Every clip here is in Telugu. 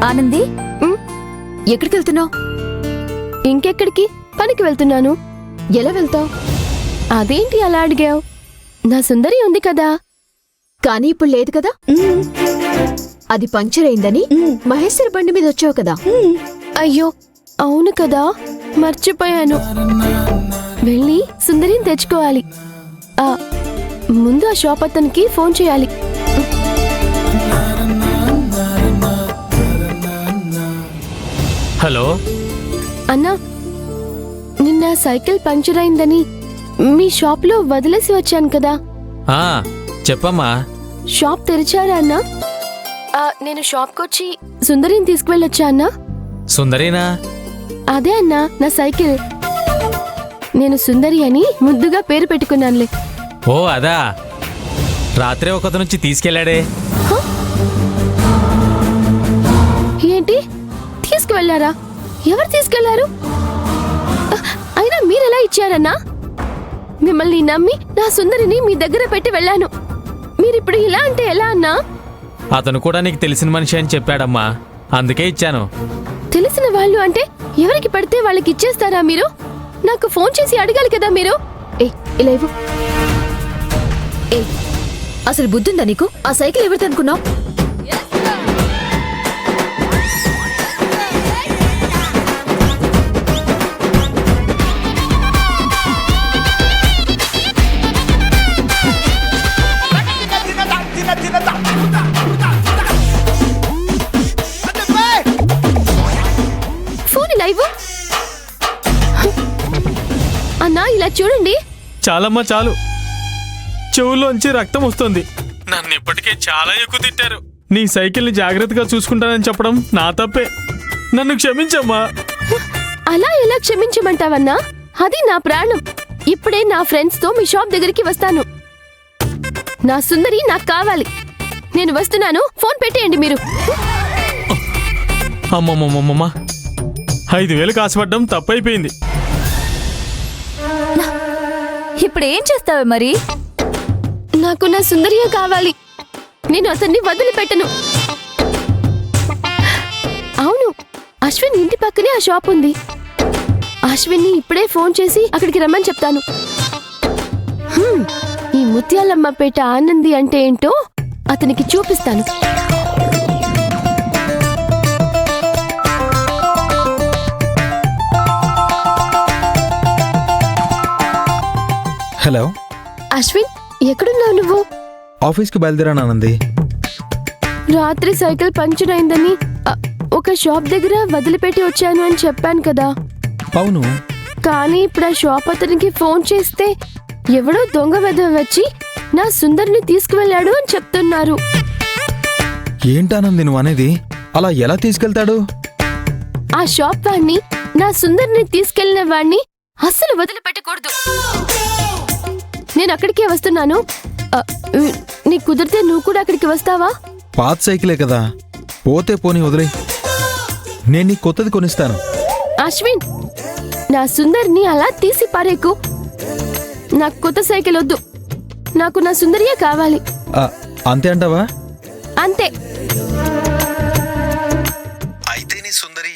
ఆనంది, ఎక్కడికి వెళ్తున్నావు? ఇంకెక్కడికి? పనికి వెళ్తున్నాను. ఎలా వెళ్తావు? అదేంటి అలా అడిగావు? నా సుందరి ఉంది కదా. కానీ ఇప్పుడు లేదు కదా. అది పంక్చర్ అయిందని మహేశ్వర్ బండి మీద వచ్చావు కదా. అయ్యో అవును కదా, మర్చిపోయాను. వెళ్ళి సుందరిని తెచ్చుకోవాలి. ముందు ఆ షాప్ అతనికి ఫోన్ చేయాలి. హలో అన్నా, నిన్న సైకిల్ పంక్చర్ అయిందని మీ షాప్లో వదిలేసి వచ్చాను కదా. చెప్పమ్మా. షాప్ తెరిచారా అన్నా? నేను షాప్కొచ్చి సుందరిని తీసుకువెళ్ళొచ్చా అన్నా? సుందరీనా? అదే అన్నా, నా సైకిల్. నేను సుందరి అని ముద్దుగా పేరు పెట్టుకున్నానులే. ఓ అదా, రాత్రే ఒకతనుంచి తీసుకెళ్లాడే. ఏంటి, తీసుకువెళ్లారా? ఎవరు తీసుకెళ్లారు? అయినా మీరెలా ఇచ్చారన్నా? మిమ్మల్ని నమ్మి నా సుందరిని మీ దగ్గర పెట్టి వెళ్ళాను. మీరిప్పుడు ఇలా అంటే ఎలా అన్నా? అతను కూడా నీకు తెలిసిన మనిషి అని చెప్పాడమ్మా, అందుకే ఇచ్చాను. తెలిసిన వాళ్ళు అంటే ఎవరికి పడితే వాళ్ళకి ఇచ్చేస్తారా మీరు? నాకు ఫోన్ చేసి అడగాలి కదా మీరు. ఇలా ఇవ్వు. అసలు బుద్ధుందా నీకు? ఆ సైకిల్ ఎవరిది అనుకున్నావు? ఫోన్ ఇలా ఇవ్వు. అన్నా ఇలా చూడండి. చాలమ్మా చాలు, చెవుల్లోంచి రక్తం వస్తుంది. నన్ను ఇప్పటికే చాలా ఎక్కువ తిట్టారు. నీ సైకిల్ని జాగ్రత్తగా చూసుకుంటానని చెప్పడం నా తప్పే, నన్ను క్షమించమ్మా. అలా ఎలా క్షమించమంటావన్నా? అది నా ప్రాణం. ఇప్పుడే నా ఫ్రెండ్స్ తో మీ షాప్ దగ్గరికి వస్తాను. నా సుందరి నాకు కావాలి. నేను వస్తున్నాను, ఫోన్ పెట్టేయండి మీరు. అమ్మమ్మమ్మమ్మ, 5,000 కాసుపడ్డం తప్పైపోయింది. ఇప్పుడు ఏం చేస్తావు మరి? నాకు నా సుందరియే కావాలి. నేను అతన్ని వదిలిపెట్టను. అవును, అశ్విన్ ఇంటి పక్కనే ఆ షాప్ ఉంది. అశ్విన్ని ఇప్పుడే ఫోన్ చేసి అక్కడికి రమ్మని చెప్తాను. ఈ ముత్యాలమ్మపేట ఆనంది అంటే ఏంటో అతనికి చూపిస్తాను. హలో అశ్విన్, ఎక్కడున్నావు నువ్వు? ఆఫీస్కి బయలుదేరాను ఆనంది. రాత్రి సైకిల్ పంక్చర్ అయిందని ఒక షాప్ దగ్గర వదిలిపెట్టి వచ్చాను అని చెప్పాను కదా. అవును, కానీ ఇప్పుడు ఆ షాప్ అతనికి ఫోన్ చేస్తే ఎవడో దొంగ వెధవ వచ్చి నా సుందరిని తీసుకువెళ్ళాడు అని చెప్తున్నారు. ఏంటానంది నువ్వు అనేది? అలా ఎలా తీసుకెళ్తాడు? ఆ షాప్ వాణ్ణి, నా సుందరిని తీసుకెళ్లిన వాణ్ణి అస్సలు వదిలిపెట్టకూడదు. నేను అక్కడికే వస్తున్నాను. నీకు కుదిరితే నువ్వు కూడా అక్కడికి వస్తావా? పాత సైకిలే కదా, పోతే పోనీ వదిలే. నేను నీకు కొత్తది కొనిస్తాను. అశ్విన్, నా సుందరిని అలా తీసి పారేకు. నాకు కొత్త సైకిల్ వద్దు. నాకు నా సుందరియే కావాలి. అంతే అంటావా? అంతే. అయితే నీ సుందరి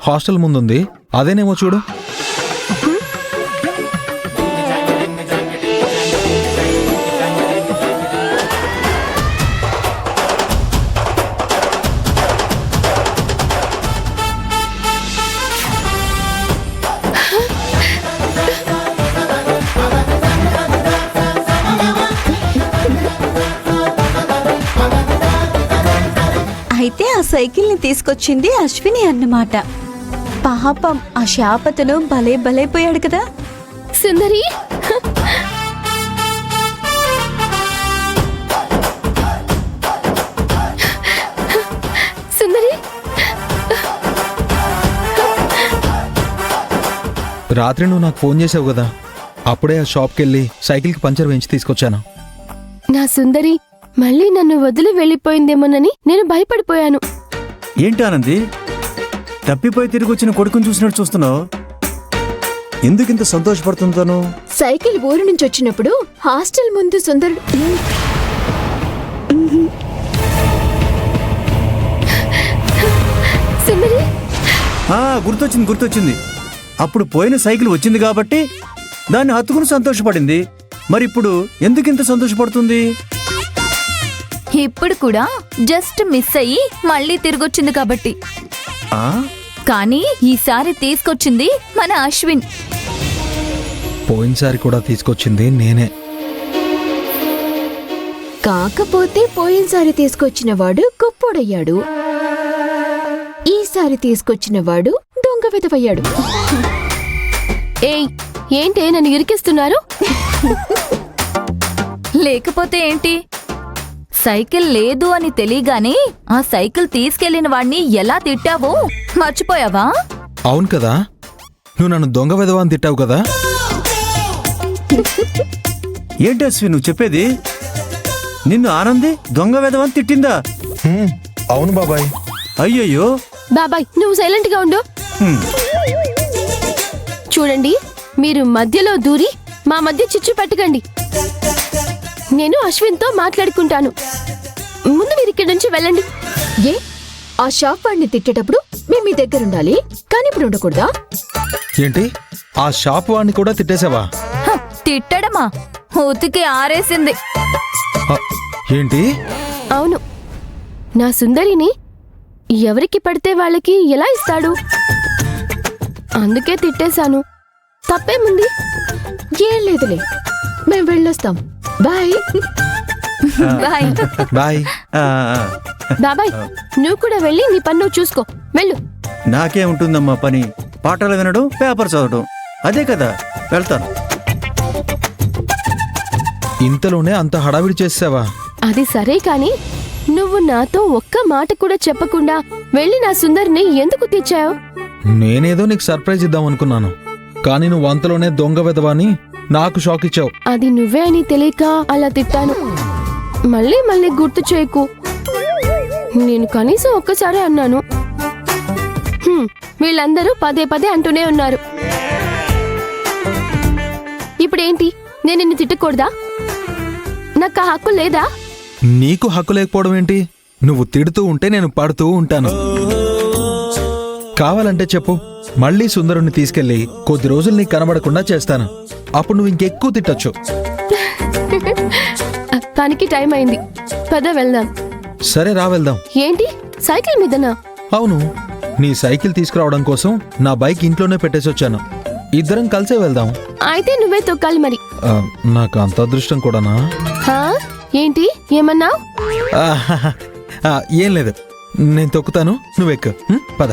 హాస్టల్ ముందుంది, అదేనేమో చూడు. అయితే ఆ సైకిల్ని తీసుకొచ్చింది అశ్విని అన్నమాట. పాపం ఆ శాపతను భలే భలైపోయాడు కదా. సుందరి, సుందరి, రాత్రి నువ్వు నాకు ఫోన్ చేసావు కదా, అప్పుడే ఆ షాప్కి వెళ్ళి సైకిల్కి పంచర్ వేయించి తీసుకొచ్చాను. నా సుందరి మళ్ళీ నన్ను వదిలి వెళ్ళిపోయిందేమోనని నేను భయపడిపోయాను. ఏంటి ఆనంది, తప్పిపోయి తిరిగి వచ్చిన కొడుకుని చూసినట్టు చూస్తున్నావు? ఎందుకింత సంతోషపడుతుంటాను? సైకిల్ ఊరు నుంచి వచ్చినప్పుడు హాస్టల్ ముందు సుందరుడు సుందరి గుర్తొచ్చింది అప్పుడు పోయిన సైకిల్ వచ్చింది కాబట్టి దాన్ని హత్తుకుని సంతోషపడింది. మరి ఇప్పుడు ఎందుకింత సంతోషపడుతుంది? ఇప్పుడు కూడా జస్ట్ మిస్ అయ్యి మళ్ళీ తిరిగొచ్చింది కాబట్టి. ఆ కానీ ఈసారి తీసుకొచ్చింది మన అశ్విన్. పోయినసారి కూడా తీసుకొచ్చింది నేనే. కాకపోతే పోయినసారి తీసుకొచ్చిన వాడు గొప్పోడయ్యాడు, ఈసారి తీసుకొచ్చిన వాడు దొంగ విధవయ్యాడు. ఏయ్, ఏంటే నన్ను ఇరికిస్తున్నారు? లేకపోతే ఏంటి, సైకిల్ లేదు అని తెలియగానే ఆ సైకిల్ తీసుకెళ్లిన వాణ్ణి ఎలా తిట్టావో మర్చిపోయావా? అవును కదా, నువ్వు నన్ను దొంగ విధవా అని తిట్టావు కదా. ఏంటి అశ్విన్ నువ్వు చెప్పేది? నిన్ను ఆనంది దొంగ వెధవని తిట్టిందా? అవును బాబాయ్. అయ్యయ్యో. బాబాయ్, నువ్వు సైలెంట్ గా ఉండు. హ్మ్. చూడండి, మీరు మధ్యలో దూరి మా మధ్య చిచ్చు పెట్టకండి. నేను అశ్విన్తో మాట్లాడుకుంటాను. ముందు మీరు ఇక్కడి నుంచి వెళ్ళండి. ఏ, ఆ షాప్ వాడిని తిట్టేటప్పుడు మేము మీ దగ్గర ఉండాలి, కానీ ఇప్పుడు ఉండకూడదా? ఏంటి, ఆ షాప్ వాడిని కూడా తిట్టేశావా? హ, తిట్టడమా, ఉతికి ఆరేసింది. ఆ, ఏంటి? అవును, నా సుందరిని ఎవరికి పడితే వాళ్ళకి ఎలా ఇస్తాడు? అందుకే తిట్టేశాను. తప్పేముంది? ఏం లేదులే, మేం వెళ్ళొస్తాం. బాయ్. బాయ్. బాయ్. ఆ, బాబాయ్, నువ్వు కూడా వెళ్ళి నీ పన్ను చూసుకో. వెళ్ళు. నాకే ఉంటుందమ్మా పని, పాటలు వినడం, పేపర్ చదవడం, అదే కదా. వెళ్తాను. ఇంతలోనే అంత హడావిడి చేసావా? అది సరే కాని నువ్వు నాతో ఒక్క మాట కూడా చెప్పకుండా వెళ్ళి నా సుందరిని ఎందుకు తెచ్చావు? నేనేదో నీకు సర్ప్రైజ్ ఇద్దాం అనుకున్నాను, కానీ నువ్వు అంతలోనే దొంగ విధవాని నాకు షాక్ ఇచ్చావు. అది నువ్వే అని తెలియక అలా తిట్టాను. మళ్ళీ మళ్ళీ గుర్తు చేయకు. నేను కనీసం ఒక్కసారి అన్నాను. వీళ్ళందరూ పదే పదే అంటూనే ఉన్నారు. ఇప్పుడేంటి, నేను నిన్ను తిట్టకూడదా? నాకు ఆ హక్కు లేదా? నీకు హక్కు లేకపోవడం ఏంటి? నువ్వు తిడుతూ ఉంటే నేను పడుతూ ఉంటాను. కావాలంటే చెప్పు, మళ్ళీ సుందరుణ్ణి తీసుకెళ్లి కొద్ది రోజులు నీకు కనబడకుండా చేస్తాను. అప్పుడు నువ్వు ఇంకెక్కువ తిట్టొచ్చు. పనికి టైం అయింది, పద వెళ్దాం. సరే రా, వెళ్దాం. ఏంటి, సైకిల్ మీదనా? అవును, నీ సైకిల్ తీసుకురావడం కోసం నా బైక్ ఇంట్లోనే పెట్టేసి వచ్చాను. ఇద్దరం కలిసే వెళ్దాం. అయితే నువ్వే తొక్కాలి మరి. ఆ, నాకు అంత అదృష్టం కూడానా? హా? ఏంటి, ఏమన్నావు? ఏం లేదు, నేను తొక్కుతాను, నువ్వెక్కు. పద.